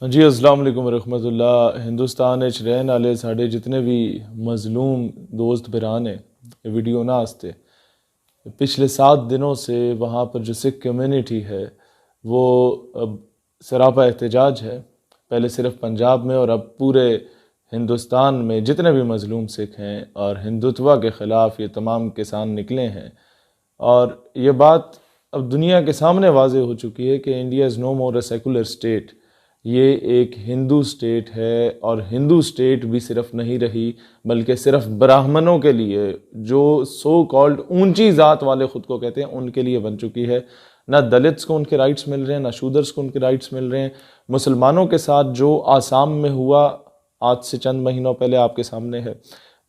जी अस्सलाम वालेकुम रहमतुल्लाह। हिंदुस्तान रहने वाले साढ़े जितने भी मज़लूम दोस्त बिरान है वीडियो ना आस्ते पिछले 7 दिनों से वहाँ पर जो सिख कम्युनिटी है वो अब सरापा एहतजाज है। पहले सिर्फ पंजाब में और अब पूरे हिंदुस्तान में जितने भी मज़लूम सिख हैं और हिंदुत्व के ख़िलाफ़ ये तमाम किसान निकले हैं। और ये बात अब दुनिया के सामने वाज़े हो चुकी है कि India is no more a secular state. ये एक हिंदू स्टेट है और हिंदू स्टेट भी सिर्फ नहीं रही बल्कि सिर्फ ब्राह्मणों के लिए, जो सो कॉल्ड ऊंची ज़ात वाले ख़ुद को कहते हैं, उनके लिए बन चुकी है। ना दलित्स को उनके राइट्स मिल रहे हैं, ना शूदर्स को उनके राइट्स मिल रहे हैं। मुसलमानों के साथ जो आसाम में हुआ आज से चंद महीनों पहले आपके सामने है,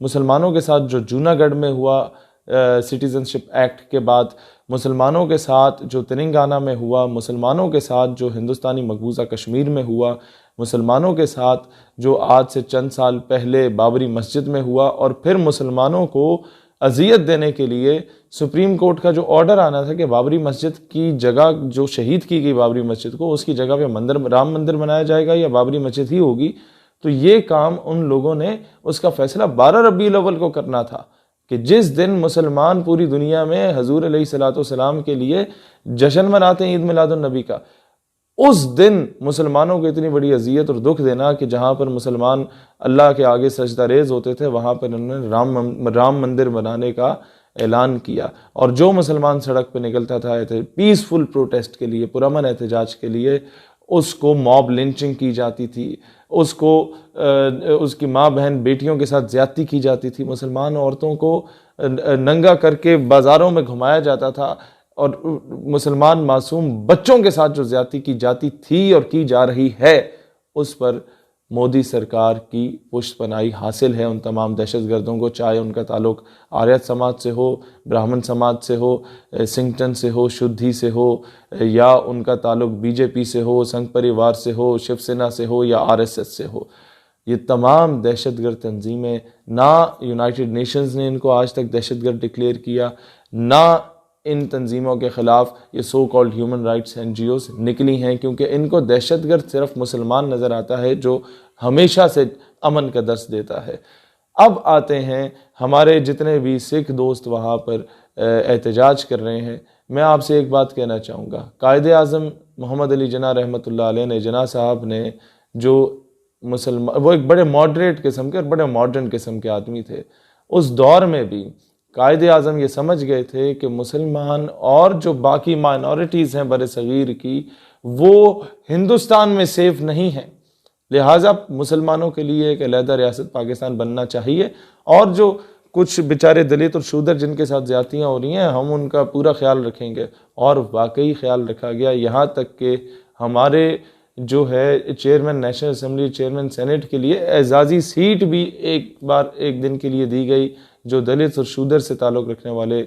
मुसलमानों के साथ जो जूनागढ़ में हुआ सिटीज़नशिप एक्ट के बाद, मुसलमानों के साथ जो तेलंगाना में हुआ, मुसलमानों के साथ जो हिंदुस्तानी मकबूजा कश्मीर में हुआ, मुसलमानों के साथ जो आज से चंद साल पहले बाबरी मस्जिद में हुआ, और फिर मुसलमानों को अजियत देने के लिए सुप्रीम कोर्ट का जो ऑर्डर आना था कि बाबरी मस्जिद की जगह जो शहीद की गई बाबरी मस्जिद को, उसकी जगह पे मंदिर, राम मंदिर बनाया जाएगा या बाबरी मस्जिद ही होगी। तो ये काम उन लोगों ने, उसका फैसला 12 रबीउल अव्वल को करना था कि जिस दिन मुसलमान पूरी दुनिया में हजूर अलैहिस्सलाम के लिए जश्न मनाते हैं ईद मिलादुन नबी का, उस दिन मुसलमानों को इतनी बड़ी अजियत और दुख देना कि जहाँ पर मुसलमान अल्लाह के आगे सजदा रेज होते थे वहाँ पर उन्होंने राम मंदिर बनाने का ऐलान किया। और जो मुसलमान सड़क पर निकलता था पीसफुल प्रोटेस्ट के लिए, पुरअमन एहतजाज के लिए, उसको मॉब लिंचिंग की जाती थी, उसको उसकी माँ बहन बेटियों के साथ ज्यादती की जाती थी, मुसलमान औरतों को नंगा करके बाज़ारों में घुमाया जाता था, और मुसलमान मासूम बच्चों के साथ जो ज्यादती की जाती थी और की जा रही है, उस पर मोदी सरकार की पुष्टपनाही हासिल है उन तमाम दहशतगर्दों को, चाहे उनका ताल्लुक आर्यत समाज से हो, ब्राह्मण समाज से हो, सिंगटन से हो, शुद्धि से हो, या उनका ताल्लुक बीजेपी से हो, संघ परिवार से हो, शिवसेना से हो, या आरएसएस से हो। ये तमाम दहशतगर्द तंजीमें, ना यूनाइटेड नेशंस ने इनको आज तक दहशतगर्द डिक्लेयर किया, ना इन तंजीमों के ख़िलाफ़ ये so called human rights NGOs निकली हैं, क्योंकि इनको दहशतगर्द सिर्फ मुसलमान नज़र आता है जो हमेशा से अमन का दर्स देता है। अब आते हैं हमारे जितने भी सिख दोस्त वहाँ पर एहतजाज कर रहे हैं। मैं आपसे एक बात कहना चाहूँगा, कायदे आज़म मोहम्मद अली जिन्ना रहमतुल्लाह अलैह ने, जिन्ना साहब ने, जो मुसलमान, वो एक बड़े मॉडरेट किस्म के और बड़े मॉडर्न किस्म के आदमी थे, उस दौर में भी कायदे आज़म ये समझ गए थे कि मुसलमान और जो बाकी माइनॉरिटीज़ हैं बर सगीर की, वो हिंदुस्तान में सेफ नहीं हैं, लिहाजा मुसलमानों के लिए एक अलहदा रियासत पाकिस्तान बनना चाहिए, और जो कुछ बेचारे दलित और शूदर जिनके साथ ज़्यादतियाँ हो रही हैं, हम उनका पूरा ख्याल रखेंगे। और वाकई ख्याल रखा गया, यहाँ तक कि हमारे जो है chairman national assembly, chairman senate के लिए एजाज़ी सीट भी एक दिन के लिए दी गई, जो दलित और शूदर से ताल्लुक़ रखने वाले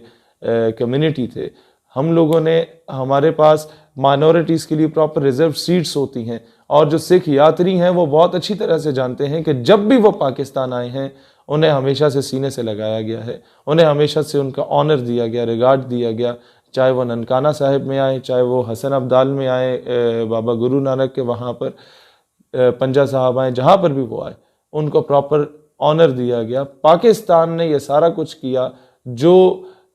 कम्युनिटी थे। हम लोगों ने, हमारे पास माइनॉरिटीज़ के लिए प्रॉपर रिजर्व सीट्स होती हैं, और जो सिख यात्री हैं वो बहुत अच्छी तरह से जानते हैं कि जब भी वो पाकिस्तान आए हैं उन्हें हमेशा से सीने से लगाया गया है, उन्हें हमेशा से उनका ऑनर दिया गया, रिगार्ड दिया गया, चाहे वो ननकाना साहिब में आए, चाहे वो हसन अब्दाल में आए, बाबा गुरु नानक के वहाँ पर पंजा साहब आए, जहाँ पर भी वो आए उनको प्रॉपर ऑनर दिया गया। पाकिस्तान ने ये सारा कुछ किया जो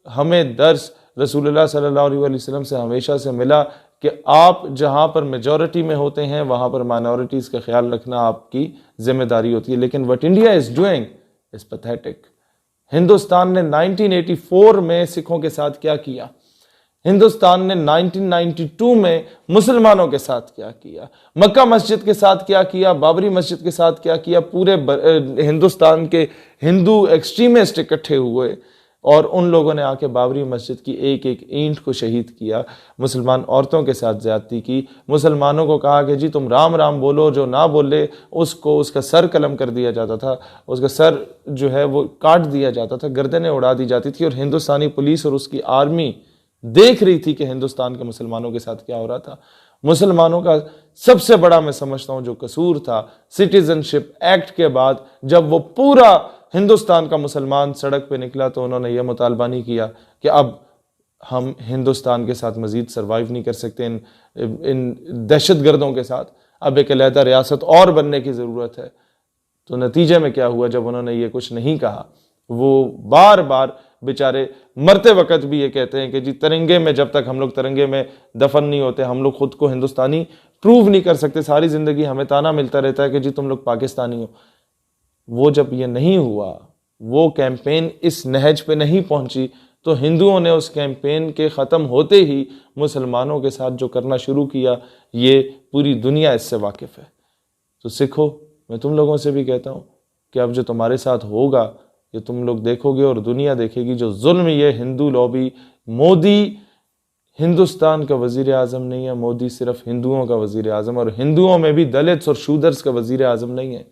हमें दर्स रसूलुल्लाह सल्लल्लाहु अलैहि वसल्लम से हमेशा से मिला कि आप जहाँ पर मेजॉरिटी में होते हैं वहाँ पर माइनॉरिटीज़ का ख्याल रखना आपकी जिम्मेदारी होती है। लेकिन what India is doing is pathetic. Hindustan ने 1984 में सिखों के साथ क्या किया, हिंदुस्तान ने 1992 में मुसलमानों के साथ क्या किया, मक्का मस्जिद के साथ क्या किया, बाबरी मस्जिद के साथ क्या किया, पूरे हिंदुस्तान के हिंदू एक्सट्रीमिस्ट इकट्ठे हुए और उन लोगों ने आके बाबरी मस्जिद की एक एक ईंट को शहीद किया, मुसलमान औरतों के साथ ज्यादती की, मुसलमानों को कहा कि जी तुम राम राम बोलो, जो ना बोले उसको उसका सर कलम कर दिया जाता था, उसका सर जो है वो काट दिया जाता था, गर्दनें उड़ा दी जाती थी। और हिंदुस्तानी पुलिस और उसकी आर्मी देख रही थी कि हिंदुस्तान के मुसलमानों के साथ क्या हो रहा था। मुसलमानों का सबसे बड़ा मैं समझता हूं जो कसूर था, सिटीजनशिप एक्ट के बाद जब वो पूरा हिंदुस्तान का मुसलमान सड़क पे निकला तो उन्होंने यह मुतालबा नहीं किया कि अब हम हिंदुस्तान के साथ मजीद सर्वाइव नहीं कर सकते इन दहशतगर्दों के साथ, अब एक अलहदा रियासत और बनने की ज़रूरत है। तो नतीजे में क्या हुआ, जब उन्होंने ये कुछ नहीं कहा, वो बार बार बेचारे मरते वक्त भी ये कहते हैं कि जी तिरंगे में, जब तक हम लोग तिरंगे में दफन नहीं होते हम लोग खुद को हिंदुस्तानी प्रूव नहीं कर सकते। सारी ज़िंदगी हमें ताना मिलता रहता है कि जी तुम लोग पाकिस्तानी हो। वो जब ये नहीं हुआ, वो कैंपेन इस नहज पे नहीं पहुंची, तो हिंदुओं ने उस कैंपेन के ख़त्म होते ही मुसलमानों के साथ जो करना शुरू किया, ये पूरी दुनिया इससे वाकिफ़ है। तो सिखो, मैं तुम लोगों से भी कहता हूँ कि अब जो तुम्हारे साथ होगा ये तुम लोग देखोगे और दुनिया देखेगी। जो जुल्म ये हिंदू लॉबी, मोदी हिंदुस्तान का वजीर आज़म नहीं है, मोदी सिर्फ हिंदुओं का वजीर आज़म, और हिंदुओं में भी दलित्स और शूदर्स का वजीर आज़म नहीं है।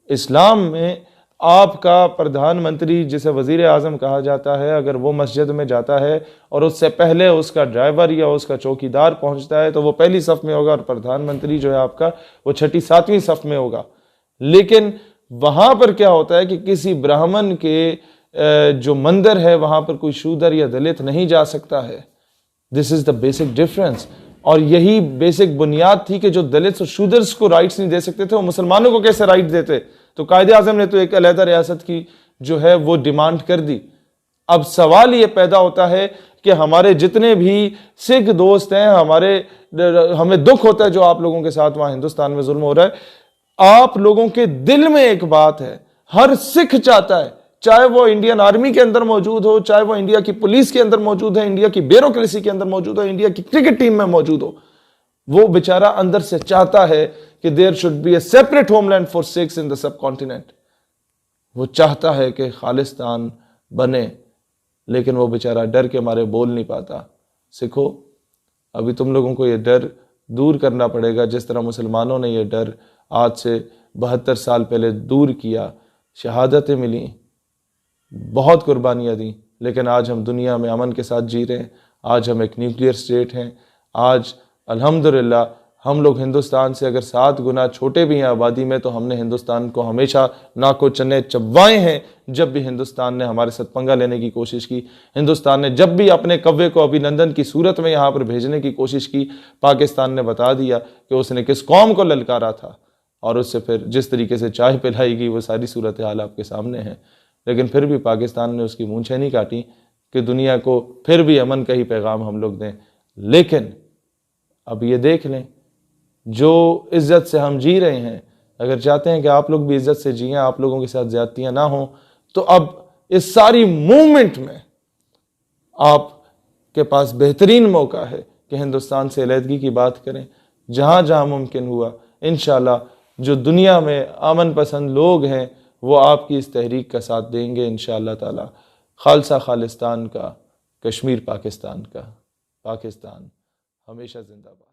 इस्लाम में आपका प्रधानमंत्री, जिसे वजीर आज़म कहा जाता है, अगर वो मस्जिद में जाता है और उससे पहले उसका ड्राइवर या उसका चौकीदार पहुंचता है तो वो पहली सफ़ में होगा, और प्रधानमंत्री जो है आपका वो छठी सातवीं सफ़ में होगा। लेकिन वहां पर क्या होता है कि किसी ब्राह्मण के जो मंदिर है वहां पर कोई शूदर या दलित नहीं जा सकता है। This is the basic difference. और यही बेसिक बुनियाद थी कि जो दलित और शूदर्स को राइट्स नहीं दे सकते थे, वो मुसलमानों को कैसे राइट देते। तो कायदे आजम ने तो एक अलहदा रियासत की जो है वो डिमांड कर दी। अब सवाल ये पैदा होता है कि हमारे जितने भी सिख दोस्त हैं, हमें दुख होता है जो आप लोगों के साथ वहां हिंदुस्तान में जुल्म हो रहा है। आप लोगों के दिल में एक बात है, हर सिख चाहता है, चाहे वो इंडियन आर्मी के अंदर मौजूद हो, चाहे वो इंडिया की पुलिस के अंदर मौजूद है, इंडिया की ब्यूरोक्रेसी के अंदर मौजूद हो, इंडिया की क्रिकेट टीम में मौजूद हो, वो बेचारा अंदर से चाहता है कि there should be a separate homeland for Sikhs in the subcontinent. वो चाहता है कि खालिस्तान बने, लेकिन वो बेचारा डर के मारे बोल नहीं पाता। सिखो, अभी तुम लोगों को ये डर दूर करना पड़ेगा, जिस तरह मुसलमानों ने ये डर आज से 72 साल पहले दूर किया। शहादतें मिली, बहुत कुर्बानियाँ दी, लेकिन आज हम दुनिया में अमन के साथ जी रहे हैं। आज हम एक न्यूक्लियर स्टेट हैं। आज अल्हम्दुलिल्लाह हम लोग हिंदुस्तान से अगर 7 गुना छोटे भी हैं आबादी में, तो हमने हिंदुस्तान को हमेशा नाको चने चबवाए हैं। जब भी हिंदुस्तान ने हमारे साथ पंगा लेने की कोशिश की, हिंदुस्तान ने जब भी अपने कव्वे को अभिनंदन की सूरत में यहाँ पर भेजने की कोशिश की, पाकिस्तान ने बता दिया कि उसने किस कौम को ललकारा था, और उससे फिर जिस तरीके से चाय पिलाई गई वो सारी सूरत हाल आपके सामने है। लेकिन फिर भी पाकिस्तान ने उसकी मूंछें नहीं काटी कि दुनिया को फिर भी अमन का ही पैगाम हम लोग दें। लेकिन अब ये देख लें, जो इज्जत से हम जी रहे हैं, अगर चाहते हैं कि आप लोग भी इज्जत से जिएं, आप लोगों के साथ ज्यादतियां ना हो, तो अब इस सारी मूवमेंट में आपके पास बेहतरीन मौका है कि हिंदुस्तान से अलहदगी की बात करें। जहां जहां मुमकिन हुआ, इंशाल्लाह जो दुनिया में अमन पसंद लोग हैं वो आपकी इस तहरीक का साथ देंगे इंशाअल्लाह ताला। खालसा खालिस्तान का, कश्मीर पाकिस्तान का, पाकिस्तान हमेशा जिंदाबाद।